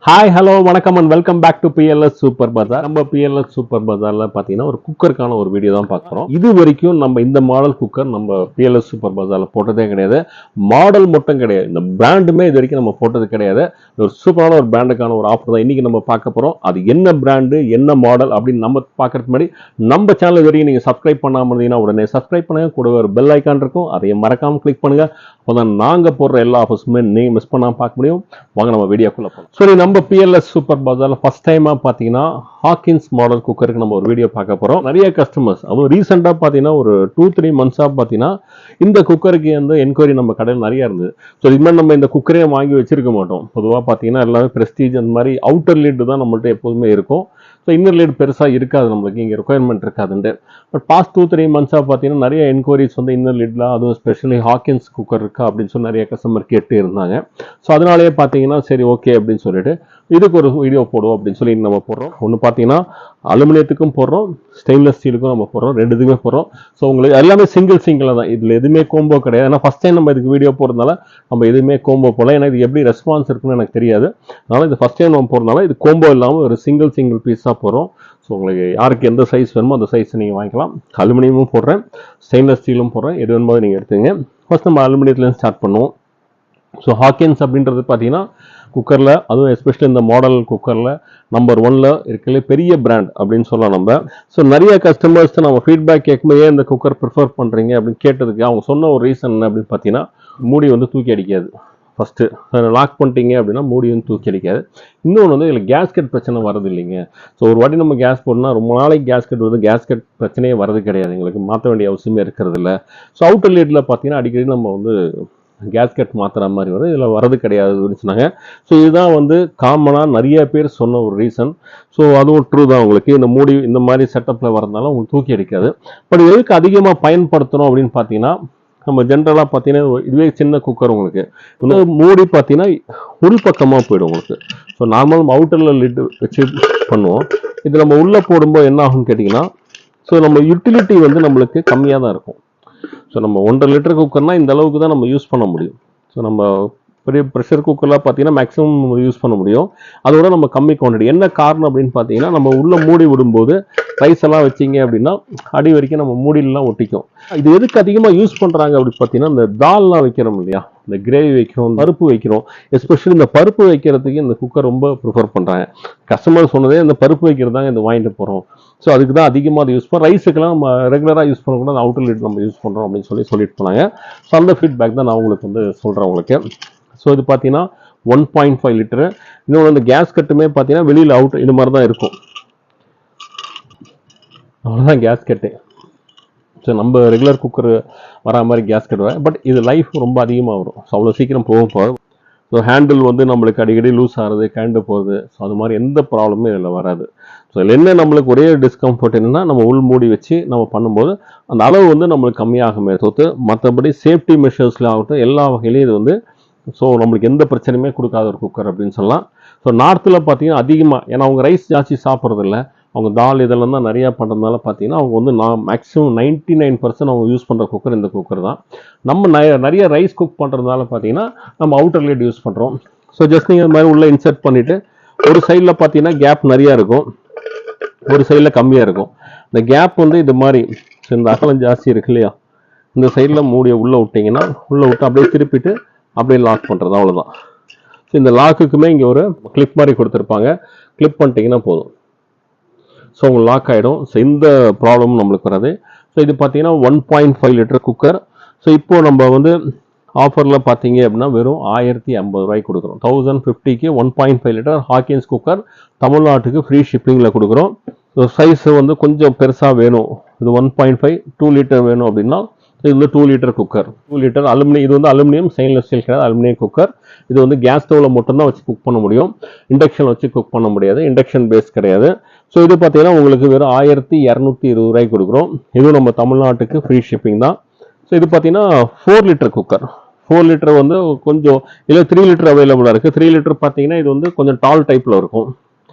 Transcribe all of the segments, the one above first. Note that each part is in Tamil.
ஹாய் ஹலோ வணக்கம் and welcome back to PLS super bazaar. நம்ம பிஎல்எஸ் சூப்பர் பஜார்ல பார்த்தீங்கன்னா ஒரு குக்கருக்கான ஒரு வீடியோ தான் பார்க்குறோம். இது வரைக்கும் நம்ம இந்த மாடல் குக்கர் நம்ம பிஎல்எஸ் சூப்பர் பஜார்ல போட்டதே கிடையாது. மாடல் மட்டும் கிடையாது, இந்த பிராண்டுமே இது வரைக்கும் நம்ம போட்டது கிடையாது. ஒரு சூப்பரான ஒரு பிராண்டுக்கான ஒரு ஆஃபர் தான் இன்னைக்கு நம்ம பார்க்க போகிறோம். அது என்ன பிராண்டு என்ன மாடல் அப்படின்னு நம்ம பார்க்கறதுக்கு முன்னாடி நம்ம சேனல் இது வரைக்கும் நீங்கள் சப்ஸ்கிரைப் பண்ணாமல் இருந்தீங்கன்னா உடனே சப்ஸ்கிரைப் பண்ணுங்க. கூட ஒரு பெல் ஐக்கான் இருக்கும், அதையும் மறக்காமல் கிளிக் பண்ணுங்க. அப்போதான் நாங்கள் போடுற எல்லா ஆஃபர்ஸுமே நீங்கள் மிஸ் பண்ணாமல் பார்க்க முடியும். வாங்க நம்ம வீடியோக்குள்ள போகலாம். சரி, நம்ம பிஎல்எஸ் சூப்பர் பஜார்ல ஃபர்ஸ்ட் டைமா பார்த்தீங்கன்னா ஹாக்கின்ஸ் மாடல் குக்கருக்கு நம்ம ஒரு வீடியோ பார்க்க போகிறோம். நிறைய கஸ்டமர்ஸ் அதுவும் ரீசெண்டாக பார்த்தீங்கன்னா ஒரு 2-3 மந்த்ஸாக பார்த்தீங்கன்னா இந்த குக்கருக்கு வந்து என்கொயரி நம்ம கடையில் நிறைய இருந்தது. ஸோ இது மாதிரி நம்ம இந்த குக்கரே வாங்கி வச்சிருக்க மாட்டோம். பொதுவாக பார்த்தீங்கன்னா எல்லாமே ப்ரெஸ்டீஜ் அந்த மாதிரி அவுட்டர் லீடு தான் நம்மள்ட்ட எப்போதுமே இருக்கும். ஸோ இன்னர் லீடு பெருசாக இருக்காது, நம்மளுக்கு இங்கே ரெக்குயர்மெண்ட் இருக்காதுன்ட்டு. பட் பாஸ்ட் 2-3 மந்த்ஸாக பார்த்தீங்கன்னா நிறைய என்கொயரிஸ் வந்து இன்னர் லீடில், அதுவும் ஸ்பெஷலி ஹாக்கின்ஸ் குக்கர் இருக்கா அப்படின்னு சொல்லி நிறைய கஸ்டமர் கேட்டு இருந்தாங்க. ஸோ அதனாலேயே பார்த்தீங்கன்னா சரி ஓகே அப்படின்னு சொல்லிட்டு இதுக்கு ஒரு வீடியோ போடுவோம் அப்படின்னு சொல்லி நம்ம போடுறோம். ஒன்று பார்த்தீங்கன்னா அலுமினியத்துக்கும் போடுறோம், ஸ்டெயின்லெஸ் ஸ்டீலுக்கும் நம்ம போடுறோம், ரெண்டுத்துக்குமே போடுறோம். ஸோ உங்களுக்கு எல்லாமே சிங்கிளாக தான், இதில் எதுவுமே கோம்போ கிடையாது. ஏன்னா ஃபஸ்ட் டைம் நம்ம இதுக்கு வீடியோ போடுறதுனால நம்ம எதுவுமே கோம்போ போடல. ஏன்னா இது எப்படி ரெஸ்பான்ஸ் இருக்குன்னு எனக்கு தெரியாது. அதனால் இது ஃபஸ்ட் டைம் நம்ம போடுறதுனால இது கோம்போ இல்லாமல் ஒரு சிங்கிள் பீஸாக போடுறோம். ஸோ உங்களுக்கு யாருக்கு எந்த சைஸ் வேணுமோ அந்த சைஸ் நீங்கள் வாங்கிக்கலாம். அலுமினியமும் போடுறேன், ஸ்டெயின்லெஸ் ஸ்டீலும் போடுறேன், எது வேணுமோ நீங்கள் எடுத்துங்க. ஃபஸ்ட் நம்ம அலுமினியத்துலேருந்து ஸ்டார்ட் பண்ணுவோம். ஸோ ஹாக்கின்ஸ் அப்படின்றது பார்த்தீங்கன்னா குக்கரில், அதுவும் எஸ்பெஷலி இந்த மாடல் குக்கரில் நம்பர் 1ல் இருக்கிற பெரிய பிராண்ட் அப்படின்னு சொல்லலாம் நம்ம. ஸோ நிறைய கஸ்டமர்ஸ் நம்ம ஃபீட்பேக் கேட்கும்போது ஏன் இந்த குக்கர் ப்ரிஃபர் பண்ணுறீங்க அப்படின்னு கேட்டதுக்கு அவங்க சொன்ன ஒரு ரீசன் என்ன அப்படின்னு பார்த்தீங்கன்னா, மூடி வந்து தூக்கி அடிக்காது. ஃபஸ்ட்டு லாக் பண்ணிட்டீங்க அப்படின்னா மூடி வந்து தூக்கி அடிக்காது. இன்னொன்று வந்து இதில் கேஸ்கெட் பிரச்சனை வரது இல்லைங்க. ஸோ ஒரு வாட்டி நம்ம கேஸ் போடணும்னா ரொம்ப நாளைக்கு கேஸ்கெட் வருது, கேஸ்கெட் பிரச்சனையே வரது கிடையாது, எங்களுக்கு மாற்ற வேண்டிய அவசியமே இருக்கிறது இல்லை. ஸோ அவுட்டர் லீடில் பார்த்தீங்கன்னா அடிக்கடி நம்ம வந்து கேஸ்கெட் மாற்றுற மாதிரி வரும், இதில் வரது கிடையாது அப்படின்னு சொன்னாங்க. ஸோ இதுதான் வந்து காமனாக நிறைய பேர் சொன்ன ஒரு ரீசன். ஸோ அதுவும் ட்ரூ தான். உங்களுக்கு இந்த மூடி இந்த மாதிரி செட்டப்பில் வரதுனால உங்களுக்கு தூக்கி அடிக்காது. பட் எதுக்கு அதிகமாக பயன்படுத்தணும் அப்படின்னு பார்த்தீங்கன்னா, நம்ம ஜென்ரலாக பார்த்தீங்கன்னா இதுவே சின்ன குக்கர் உங்களுக்கு வந்து மூடி பார்த்தீங்கன்னா உள் பக்கமாக போயிடும் உங்களுக்கு. ஸோ நார்மல் நம்ம அவுட்டரில் லிட் வச்சு பண்ணுவோம். இது நம்ம உள்ளே போடும்போது என்ன ஆகும்னு கேட்டிங்கன்னா, ஸோ நம்ம யூட்டிலிட்டி வந்து நம்மளுக்கு கம்மியாக தான் இருக்கும். ஸோ நம்ம 1.5 லிட்டர் குக்கர்னால் இந்த அளவுக்கு தான் நம்ம யூஸ் பண்ண முடியும். ஸோ நம்ம பெரிய ப்ரெஷர் குக்கர்லாம் பார்த்தீங்கன்னா மேக்ஸிமம் யூஸ் பண்ண முடியும். அதோட நம்ம கம்மி குவான்டிட்டி. என்ன காரணம் அப்படின்னு பார்த்தீங்கன்னா, நம்ம உள்ளே மூடி விடும்போது ரைஸ் எல்லாம் வச்சிங்க அப்படின்னா அடி வரைக்கும் நம்ம மூடிலாம் ஒட்டிக்கும். இது எதுக்கு அதிகமாக யூஸ் பண்ணுறாங்க அப்படின்னு பார்த்தீங்கன்னா, இந்த தால்லாம் வைக்கிறோம் இல்லையா, இந்த கிரேவி வைக்கிறோம், பருப்பு வைக்கிறோம். எஸ்பெஷலி இந்த பருப்பு வைக்கிறதுக்கு இந்த குக்கர் ரொம்ப ப்ரிஃபர் பண்ணுறாங்க. கஸ்டமர் சொன்னதே இந்த பருப்பு வைக்கிறதாங்க இந்த வாங்கிட்டு போகிறோம். ஸோ அதுக்கு தான் அதிகமாக அதை யூஸ் பண்ணுறோம். ரைஸுக்கெல்லாம் நம்ம ரெகுலராக யூஸ் பண்ணக்கூடாது, அந்த அவுட்டர் லிட் நம்ம யூஸ் பண்ணுறோம் அப்படின்னு சொல்லிட்டு போனாங்க. ஸோ அந்த ஃபீட்பேக் தான் நான் உங்களுக்கு வந்து சொல்கிறேன் உங்களுக்கு. ஸோ இது பார்த்தீங்கன்னா 1.5 லிட்டரு. இன்னொன்று இந்த கேஸ் கட்டுமே பார்த்தீங்கன்னா வெளியில் அவுட் இது மாதிரி தான் இருக்கும். அவ்வளோதான் கேஸ் கட்டு. ஸோ நம்ம ரெகுலர் குக்கர் வரா மாதிரி கேஸ் கட்டு வரும். பட் இது லைஃப் ரொம்ப அதிகமாக வரும். ஸோ அவ்வளோ சீக்கிரம் போகும். ஸோ ஹேண்டில் வந்து நம்மளுக்கு அடிக்கடி லூஸ் ஆகிறது, கேண்டு போகிறது, ஸோ அது மாதிரி எந்த ப்ராப்ளமும் இதில் வராது. ஸோ இதில் என்ன நம்மளுக்கு ஒரே டிஸ்கம்ஃபர்ட் என்னென்னா, நம்ம உள் மூடி வச்சு நம்ம பண்ணும்போது அந்த அளவு வந்து நம்மளுக்கு கம்மியாகுமே தவிர்த்து மற்றபடி சேஃப்டி மெஷர்ஸில் ஆகட்டும் எல்லா வகையிலையும் இது வந்து ஸோ நம்மளுக்கு எந்த பிரச்சனையுமே கொடுக்காத ஒரு குக்கர் அப்படின்னு சொல்லலாம். ஸோ நார்த்தில் பார்த்தீங்கன்னா அதிகமாக, ஏன்னா அவங்க ரைஸ் ஜாஸ்தி சாப்பிட்றதில்ல, அவங்க தால் இதெல்லாம் தான் நிறையா பண்ணுறதுனால பார்த்தீங்கன்னா அவங்க வந்து மேக்ஸிமம் 99% அவங்க யூஸ் பண்ணுற குக்கர் இந்த குக்கர் தான். நம்ம நிறைய ரைஸ் குக் பண்ணுறதுனால பார்த்தீங்கன்னா நம்ம அவுட்டர் லிட் யூஸ் பண்ணுறோம். ஸோ ஜஸ்ட் நீங்கள் இந்த மாதிரி உள்ளே இன்சர்ட் பண்ணிவிட்டு ஒரு சைடில் பார்த்தீங்கன்னா கேப் நிறையா இருக்கும், ஒரு சைடில் கம்மியாக இருக்கும். இந்த கேப் வந்து இது மாதிரி இந்த அகலம் ஜாஸ்தி இருக்கு இல்லையா, இந்த சைடில் மூடியை உள்ளே விட்டிங்கன்னா உள்ளே விட்டு அப்படியே திருப்பிட்டு அப்படியே லாக் பண்ணுறது, அவ்வளோதான். ஸோ இந்த லாக்குக்குமே இங்கே ஒரு கிளிப் மாதிரி கொடுத்துருப்பாங்க, கிளிப் பண்ணிட்டீங்கன்னா போதும். ஸோ உங்களுக்கு லாக் ஆகிடும். ஸோ இந்த ப்ராப்ளமும் நம்மளுக்கு வராது. ஸோ இது பார்த்தீங்கன்னா 1.5 லிட்டர் குக்கர். ஸோ இப்போது நம்ம வந்து ஆஃபரில் பார்த்தீங்க அப்படின்னா வெறும் 1050 ரூபாய்க்கு கொடுக்குறோம். 1050க்கு 1.5 லிட்டர் ஹாக்கின்ஸ் குக்கர் தமிழ்நாட்டுக்கு ஃப்ரீ ஷிப்பிங்கில் கொடுக்குறோம். ஸோ சைஸு வந்து கொஞ்சம் பெருசாக வேணும், இது 1.5 2 லிட்டர் வேணும் அப்படின்னா இது வந்து 2 லிட்டர் குக்கர். 2 லிட்டர் அலுமினியம், இது வந்து அலுமினியம், ஸ்டெயின்லெஸ் ஸ்டீல் கிடையாது, அலுமினியம் குக்கர். இது வந்து கேஸ் ஸ்டவ்வில் மட்டும்தான் வச்சு குக் பண்ண முடியும், இண்டக்ஷன் வச்சு குக் பண்ண முடியாது, இண்டக்ஷன் பேஸ் கிடையாது. ஸோ இது பார்த்தீங்கன்னா உங்களுக்கு வெறும் 1220 ரூபாய்க்கு கொடுக்குறோம். இதுவும் நம்ம தமிழ்நாட்டுக்கு ஃப்ரீ ஷிப்பிங் தான். ஸோ இது பார்த்தீங்கன்னா 4 லிட்டர் குக்கர். 4 லிட்டர் வந்து கொஞ்சம் இல்லை 3 லிட்டர் அவைலபிளாக இருக்குது. 3 லிட்டர் பார்த்தீங்கன்னா இது வந்து கொஞ்சம் டால் டைப்பில் இருக்கும்,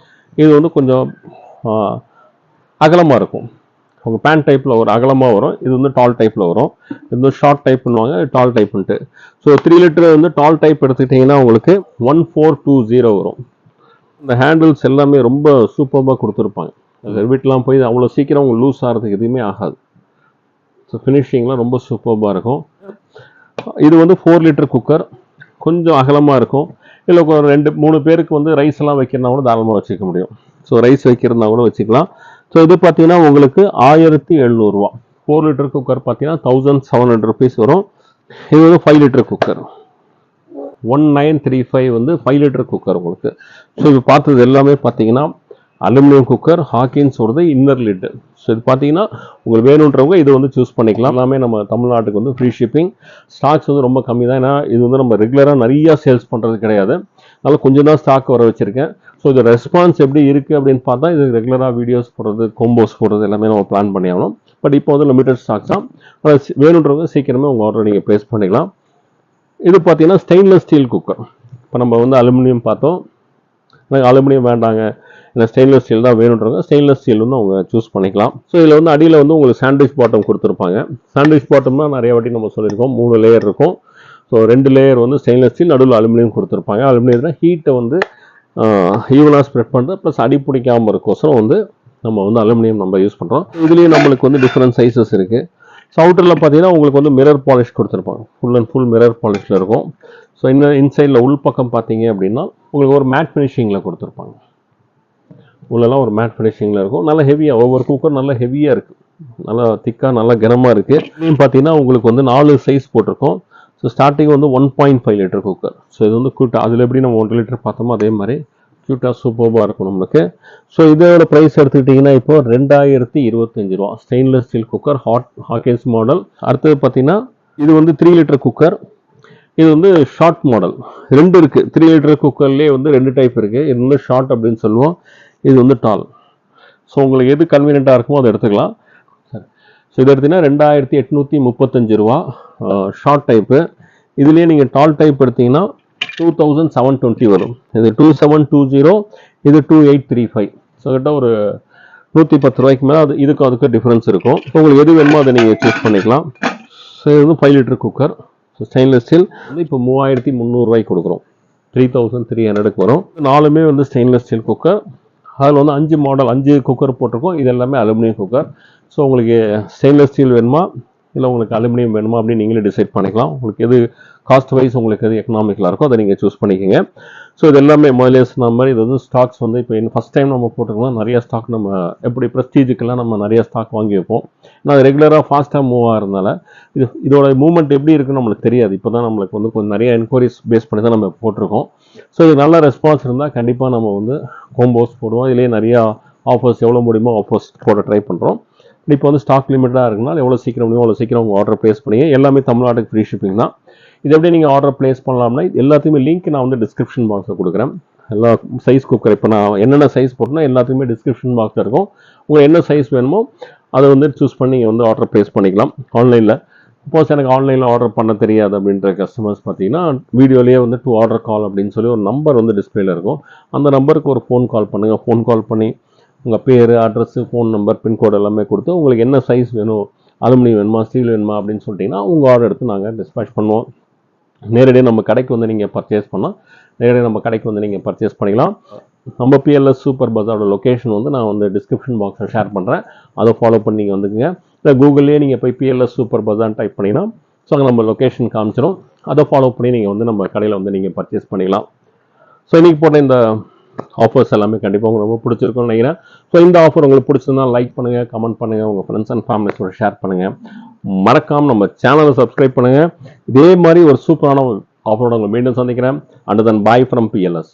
இது வந்து கொஞ்சம் அகலமாக இருக்கும். உங்கள் பேண்ட் டைப்பில் ஒரு அகலமாக வரும், இது வந்து டால் டைப்பில் வரும். இது வந்து ஷார்ட் டைப் பண்ணுவாங்க, டால் டைப்புன்ட்டு. ஸோ 3 லிட்டர் வந்து டால் டைப் எடுத்துக்கிட்டிங்கன்னா உங்களுக்கு 1420 வரும். இந்த ஹேண்டில்ஸ் எல்லாமே ரொம்ப சூப்பராக கொடுத்துருப்பாங்க. வீட்டெலாம் போய் அவ்வளோ சீக்கிரம் உங்களுக்கு லூஸ் ஆகிறதுக்கு எதுவுமே ஆகாது. ஸோ ஃபினிஷிங்லாம் ரொம்ப சூப்பராக இருக்கும். இது வந்து 4 லிட்டர் குக்கர், கொஞ்சம் அகலமாக இருக்கும். இல்லை ஒரு 2-3 பேருக்கு வந்து ரைஸ் எல்லாம் வைக்கிறனா கூட தாராளமாக வச்சுக்க முடியும். ஸோ ரைஸ் வைக்கிறதுனா கூட வச்சுக்கலாம். ஸோ இது பார்த்தீங்கன்னா உங்களுக்கு 1700 ரூபா. 4 லிட்டர் குக்கர் பார்த்தீங்கன்னா 1700 ருபீஸ் வரும். இது வந்து 5 லிட்டர் குக்கர் 1935 வந்து 5 லிட்டர் குக்கர் உங்களுக்கு. ஸோ இது பார்த்தது எல்லாமே பார்த்தீங்கன்னா அலுமினியம் குக்கர், ஹாக்கின்ஸோடது இன்னர் லிட்டு. ஸோ இது பார்த்தீங்கன்னா உங்களுக்கு வேணுன்றவங்க இது வந்து சூஸ் பண்ணிக்கலாம். எல்லாமே நம்ம தமிழ்நாட்டுக்கு வந்து ஃப்ரீ ஷிப்பிங். ஸ்டாக்ஸ் வந்து ரொம்ப கம்மி தான். ஏன்னா இது வந்து நம்ம ரெகுலராக நிறையா சேல்ஸ் பண்ணுறது கிடையாது. அதனால் கொஞ்சம் தான் ஸ்டாக் வர வச்சுருக்கேன். ஸோ இது ரெஸ்பான்ஸ் எப்படி இருக்குது அப்படின்னு பார்த்தா இது ரெகுலராக வீடியோஸ் போடுறது, கோம்போஸ் போடுறது எல்லாமே நம்ம பிளான் பண்ணி ஆகணும். பட் இப்போ வந்து லிமிடெட் ஸ்டாக்ஸ் தான். வேணுன்றவங்க சீக்கிரமே உங்கள் ஆர்டர் நீங்கள் ப்ளேஸ் பண்ணிக்கலாம். இது பார்த்தீங்கன்னா ஸ்டெயின்லெஸ் ஸ்டீல் குக்கர். இப்போ நம்ம வந்து அலுமினியம் பார்த்தோம், அலுமினியம் வேண்டாங்க, இல்லை ஸ்டெயின்லெஸ் ஸ்டீல் தான் வேணுன்றவங்க ஸ்டெயின்லெஸ் ஸ்டீல் வந்து அவங்க சூஸ் பண்ணிக்கலாம். ஸோ இதில் வந்து அடியில் வந்து உங்களுக்கு சாண்ட்விச் பாட்டம் கொடுத்துருப்பாங்க. சாண்ட்விச் பாட்டம்னா நிறைய வாட்டி நம்ம சொல்லியிருக்கோம், 3 லேயர் இருக்கும். ஸோ 2 லேயர் வந்து ஸ்டெயின்லெஸ் ஸ்டீல், நடுவில் அலுமினியம் கொடுத்துருப்பாங்க. அலுமினியத்தில் ஹீட்டை வந்து ஈவனாக ஸ்ப்ரெட் பண்ணுறது, ப்ளஸ் அடி பிடிக்காமல் இருக்கோசரம் வந்து நம்ம வந்து அலுமினியம் நம்ம யூஸ் பண்ணுறோம். இதுலேயும் நம்மளுக்கு வந்து டிஃப்ரெண்ட் சைஸஸ் இருக்குது. ஸோ அவுட்டரில் பார்த்தீங்கன்னா உங்களுக்கு வந்து மிரர் பாலிஷ் கொடுத்துருப்பாங்க. ஃபுல் அண்ட் ஃபுல் மிரர் பாலிஷில் இருக்கும். ஸோ இன்சைடில் உள்பக்கம் பார்த்தீங்க அப்படின்னா உங்களுக்கு ஒரு மேட் ஃபினிஷிங்கில் கொடுத்துருப்பாங்க. உள்ளெல்லாம் ஒரு மேட் ஃபினிஷிங்கில் இருக்கும். நல்லா ஹெவியாக, ஒவ்வொரு குக்கர் நல்லா ஹெவியாக இருக்குது, நல்லா திக்காக, நல்லா கனமாக இருக்குது. இதுலேயும் பார்த்தீங்கன்னா உங்களுக்கு வந்து 4 சைஸ் போட்டிருக்கோம். ஸோ ஸ்டார்டிங் வந்து 1.5 லிட்டர் குக்கர். ஸோ இது வந்து க்யூட்டாக, அதில் எப்படி நம்ம 1 லிட்டர் பார்த்தோமோ அதே மாதிரி க்யூட்டாக சூப்பராக இருக்கும் நம்மளுக்கு. ஸோ இதோட ப்ரைஸ் எடுத்துக்கிட்டிங்கன்னா இப்போ 2025 ரூபா. Stainless steel cooker, Hawkins model. அடுத்தது பார்த்தீங்கன்னா இது வந்து 3 லிட்டர் குக்கர். இது வந்து ஷார்ட் மாடல். 2 இருக்குது. 3 லிட்டர் குக்கர்லேயே வந்து 2 டைப் இருக்குது. இது வந்து ஷார்ட் அப்படின்னு சொல்லுவோம், இது வந்து டால். ஸோ உங்களுக்கு எது கன்வீனியண்ட்டாக இருக்குமோ அதை எடுத்துக்கலாம். ஸோ இது எடுத்தீங்கன்னா 2835 ரூபா ஷார்ட் டைப்பு. இதுலேயே நீங்கள் டால் டைப் எடுத்தீங்கன்னா 2720 வரும். இது 2720, இது 2835. ஸோ கிட்ட ஒரு 110 ரூபாய்க்கு மேலே அது இதுக்கும் அதுக்கு டிஃப்ரென்ஸ் இருக்கும். ஸோ உங்களுக்கு எது வேணுமோ அதை நீங்கள் சூஸ் பண்ணிக்கலாம். ஸோ இது வந்து 5 litre cooker. So stainless steel வந்து இப்போ 3300 ரூபாய்க்கு கொடுக்குறோம். 3300க்கு வரும். 4மே வந்து ஸ்டெயின்லெஸ் ஸ்டீல் குக்கர். அதில் வந்து 5 மாடல், 5 குக்கர் போட்டிருக்கோம். இது எல்லாமே அலுமினியம் குக்கர். ஸோ உங்களுக்கு ஸ்டெயின்லெஸ் ஸ்டீல் வேணுமா இல்லை உங்களுக்கு அலுமினியம் வேணுமா அப்படின்னு நீங்களே டிசைட் பண்ணிக்கலாம். உங்களுக்கு எது காஸ்ட் வைஸ் உங்களுக்கு எது எக்கனாமிக்கலாக இருக்கோ அதை நீங்கள் சூஸ் பண்ணிக்கோங்க. ஸோ இது எல்லாமே முதலே சொன்ன மாதிரி இது வந்து ஸ்டாக்ஸ் வந்து இப்போ ஃபஸ்ட் டைம் நம்ம போட்டிருக்கோம். நிறையா ஸ்டாக் நம்ம எப்படி ப்ரெஸ்டீஜுக்கெல்லாம் நம்ம நிறையா ஸ்டாக் வாங்கி வைப்போம். நான் ரெகுலராக ஃபாஸ்ட்டாக மூவ் ஆகிறதுனால இதோட மூவ்மெண்ட் எப்படி இருக்குன்னு நம்மளுக்கு தெரியாது. இப்போ தான் நம்மளுக்கு வந்து கொஞ்சம் நிறைய என்கொயரிஸ் பேஸ் பண்ணி தான் நம்ம போட்டிருக்கோம். ஸோ இது நல்ல ரெஸ்பான்ஸ் இருந்தால் கண்டிப்பாக நம்ம வந்து கோம்போஸ் போடுவோம். இதுலேயே நிறையா ஆஃபர்ஸ் எவ்வளோ முடியுமோ ஆஃபர்ஸ் போட ட்ரை பண்ணுறோம். இப்போ வந்து ஸ்டாக் லிமிட்டாக இருக்குன்னா எவ்வளோ சீக்கிரம் முடியுமோ அவ்வளோ சீக்கிரம் உங்கள் ஆர்டர் ப்ளேஸ் பண்ணிங்க. எல்லாமே தமிழ்நாட்டுக்கு ஃப்ரீ ஷிப்பிங் தான். இது எப்படி நீங்கள் ஆர்டர் ப்ளேஸ் பண்ணலாம்னா எல்லாத்தையுமே லிங்க் நான் வந்து டிஸ்கிரிப்ஷன் பாக்ஸில் கொடுக்குறேன். எல்லா சைஸ் குக்கர் இப்போ நான் என்னென்ன சைஸ் போட்டோன்னா எல்லாத்தையுமே டிஸ்கிரிப்ஷன் பாக்ஸில் இருக்கும். உங்களுக்கு என்ன சைஸ் வேணுமோ அதை வந்து சூஸ் பண்ணி நீங்கள் வந்து ஆர்டர் ப்ளேஸ் பண்ணிக்கலாம் ஆன்லைனில். சப்போஸ் எனக்கு ஆன்லைனில் ஆர்டர் பண்ண தெரியாது அப்படின்ற கஸ்டமர்ஸ் பார்த்தீங்கன்னா வீடியோலேயே வந்து டு ஆர்டர் கால் அப்படின்னு சொல்லி ஒரு நம்பர் வந்து டிஸ்பிளேல இருக்கும். அந்த நம்பருக்கு ஒரு ஃபோன் கால் பண்ணுங்கள். ஃபோன் கால் பண்ணி உங்கள் பேர், அட்ரஸு, ஃபோன் நம்பர், பின்கோடு எல்லாமே கொடுத்து உங்களுக்கு என்ன சைஸ் வேணும், அலுமினியம் வேணுமா, ஸ்டீல் வேணுமா அப்படின்னு சொல்லிட்டிங்கன்னா உங்கள் ஆர்டர் எடுத்து நாங்கள் டிஸ்பேச் பண்ணுவோம். நேரடியாக நம்ம கடைக்கு வந்து நீங்கள் பர்ச்சேஸ் பண்ணால் நேரடியாக நம்ம கடைக்கு வந்து நீங்கள் பர்ச்சேஸ் பண்ணிக்கலாம். நம்ம பிஎல்எஸ் சூப்பர் பஜாரோட லொக்கேஷன் வந்து நான் வந்து டிஸ்கிரிப்ஷன் பாக்ஸில் ஷேர் பண்ணுறேன். அதை ஃபாலோ பண்ணி நீங்கள் வந்துக்குங்க. இல்லை கூகுள்லேயே நீங்கள் போய் பிஎல்எஸ் சூப்பர் பஜார்னு டைப் பண்ணிங்கன்னா ஸோ அங்கே நம்ம லொக்கேஷன் காமிச்சிடும். அதை ஃபாலோ பண்ணி நீங்கள் வந்து நம்ம கடையில் வந்து நீங்கள் பர்ச்சேஸ் பண்ணிக்கலாம். ஸோ இன்றைக்கி போட்ட இந்த ஆஃபர்ஸ் எல்லாமே கண்டிப்பாக உங்களுக்கு ரொம்ப பிடிச்சிருக்கும்னு நினைக்கிறேன். ஸோ இந்த ஆஃபர் உங்களுக்கு பிடிச்சிருந்தா லைக் பண்ணுங்கள், கமெண்ட் பண்ணுங்கள், உங்கள் ஃப்ரெண்ட்ஸ் அண்ட் ஃபேமிலிஸோட ஷேர் பண்ணுங்கள். மறக்காமல் நம்ம சேனலை சப்ஸ்கிரைப் பண்ணுங்கள். இதே மாதிரி ஒரு சூப்பரான ஆஃபரோட உங்களை மீண்டும் சந்திக்கிறேன். And then bye from BLS.